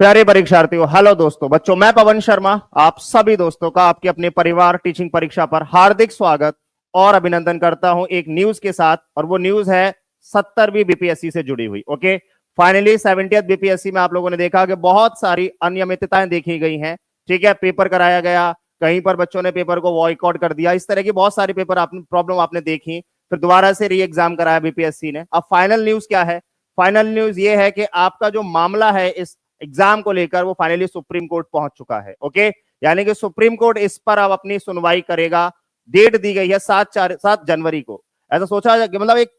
प्यारे परीक्षार्थियों, हेलो दोस्तों, बच्चों, मैं पवन शर्मा आप सभी दोस्तों का आपके अपने परिवार टीचिंग परीक्षा पर हार्दिक स्वागत और अभिनंदन करता हूं एक न्यूज के साथ। और वो न्यूज है 70वीं बीपीएससी से जुड़ी हुई। ओके, फाइनली 70th बीपीएससी में आप लोगों ने देखा कि बहुत सारी अनियमितताएं देखी गई हैं। ठीक है, पेपर कराया गया, कहीं पर बच्चों ने पेपर को बॉयकॉट कर दिया, इस तरह की बहुत सारी पेपर आपने प्रॉब्लम आपने देखी। फिर दोबारा से री एग्जाम कराया बीपीएससी ने। अब फाइनल न्यूज क्या है? फाइनल न्यूज ये है कि आपका जो मामला है इस एग्जाम को लेकर वो फाइनली सुप्रीम कोर्ट पहुंच चुका है। ओके, यानी कि सुप्रीम कोर्ट इस पर अब अपनी सुनवाई करेगा। डेट दी गई है 7 जनवरी को। ऐसा सोचा कि मतलब एक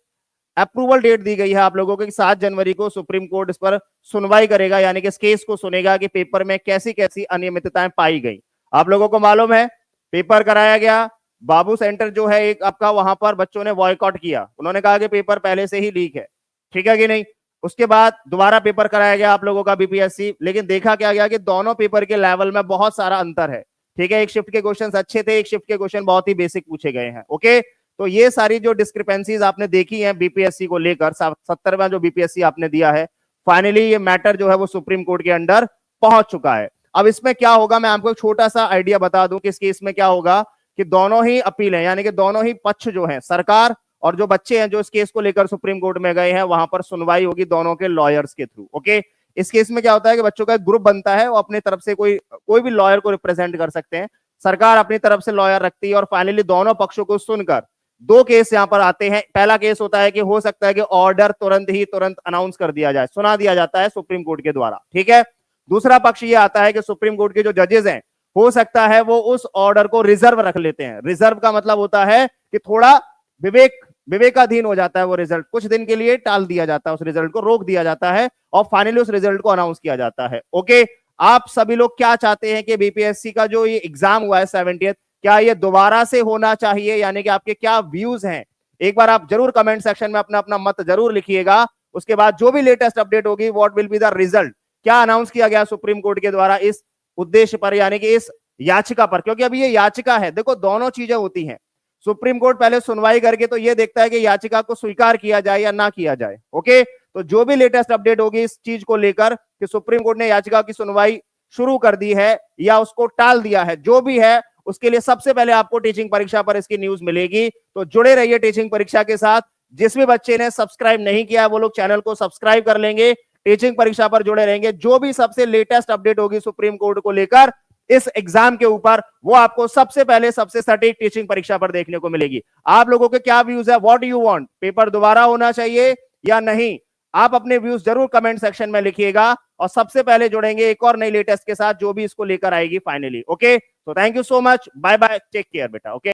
अप्रूवल डेट दी गई है आप लोगों को कि 7 जनवरी को सुप्रीम कोर्ट इस पर सुनवाई करेगा, यानी कि इस केस को सुनेगा कि पेपर में कैसी कैसी अनियमितताएं पाई गई। आप लोगों को मालूम है, पेपर कराया गया, बाबू सेंटर जो है एक आपका, वहां पर बच्चों ने बॉयकॉट किया। उन्होंने कहा कि पेपर पहले से ही लीक है। ठीक है कि नहीं? उसके बाद दोबारा पेपर कराया गया आप लोगों का बीपीएससी, लेकिन देखा क्या गया कि दोनों पेपर के लेवल में बहुत सारा अंतर है। ठीक है, एक शिफ्ट के क्वेश्चन अच्छे थे, एक शिफ्ट के क्वेश्चन बहुत ही बेसिक पूछे गए हैं। ओके, तो ये सारी जो डिस्क्रिपेंसीज आपने देखी है बीपीएससी को लेकर, 70वां जो बीपीएससी आपने दिया है, फाइनली ये मैटर जो है वो सुप्रीम कोर्ट के अंडर पहुंच चुका है। अब इसमें क्या होगा, मैं आपको एक छोटा सा आइडिया बता दूं कि इस केस में क्या होगा कि दोनों ही अपील है, यानी कि दोनों ही पक्ष जो है, सरकार और जो बच्चे हैं जो इस केस को लेकर सुप्रीम कोर्ट में गए हैं, वहां पर सुनवाई होगी दोनों के लॉयर्स के थ्रू। ओके, इस केस में क्या होता है कि बच्चों का एक ग्रुप बनता है, वो अपनी तरफ से कोई भी लॉयर को रिप्रेजेंट कर सकते हैं। सरकार अपनी तरफ से लॉयर रखती है और फाइनली दोनों पक्षों को सुनकर दो केस यहां पर आते हैं। पहला केस होता है कि हो सकता है कि ऑर्डर तुरंत अनाउंस कर दिया जाए, सुना दिया जाता है सुप्रीम कोर्ट के द्वारा। ठीक है, दूसरा पक्ष ये आता है कि सुप्रीम कोर्ट के जो जजेस हैं, हो सकता है वो उस ऑर्डर को रिजर्व रख लेते हैं। रिजर्व का मतलब होता है कि थोड़ा विवेकाधीन हो जाता है, वो रिजल्ट कुछ दिन के लिए टाल दिया जाता है, उस रिजल्ट को रोक दिया जाता है और फाइनली उस रिजल्ट को अनाउंस किया जाता है। ओके, आप सभी लोग क्या चाहते हैं कि बीपीएससी का जो ये एग्जाम हुआ है 70th, क्या ये दोबारा से होना चाहिए? यानी कि आपके क्या व्यूज हैं, एक बार आप जरूर कमेंट सेक्शन में अपना अपना मत जरूर लिखिएगा। उसके बाद जो भी लेटेस्ट अपडेट होगी, what will be the result, क्या अनाउंस किया गया सुप्रीम कोर्ट के द्वारा इस उद्देश्य पर, यानी कि इस याचिका पर, क्योंकि अभी ये याचिका है। देखो, दोनों चीजें होती हैं। सुप्रीम कोर्ट पहले सुनवाई करके तो ये देखता है कि याचिका को स्वीकार किया जाए या ना किया जाए। ओके, तो जो भी लेटेस्ट अपडेट होगी इस चीज को लेकर कि सुप्रीम कोर्ट ने याचिका की सुनवाई शुरू कर दी है या उसको टाल दिया है, जो भी है, उसके लिए सबसे पहले आपको टीचिंग परीक्षा पर इसकी न्यूज मिलेगी। तो जुड़े रहिए टीचिंग परीक्षा के साथ। जिस भी बच्चे ने सब्सक्राइब नहीं किया वो लोग चैनल को सब्सक्राइब कर लेंगे, टीचिंग परीक्षा पर जुड़े रहेंगे। जो भी सबसे लेटेस्ट अपडेट होगी सुप्रीम कोर्ट को लेकर इस एग्जाम के ऊपर, वो आपको सबसे पहले सबसे सटीक टीचिंग परीक्षा पर देखने को मिलेगी। आप लोगों के क्या व्यूज है? व्हाट यू वांट, पेपर दोबारा होना चाहिए या नहीं? आप अपने व्यूज जरूर कमेंट सेक्शन में लिखिएगा और सबसे पहले जुड़ेंगे एक और नई लेटेस्ट के साथ जो भी इसको लेकर आएगी फाइनली। ओके, तो thank you so much, bye bye, take care बेटा। ओके।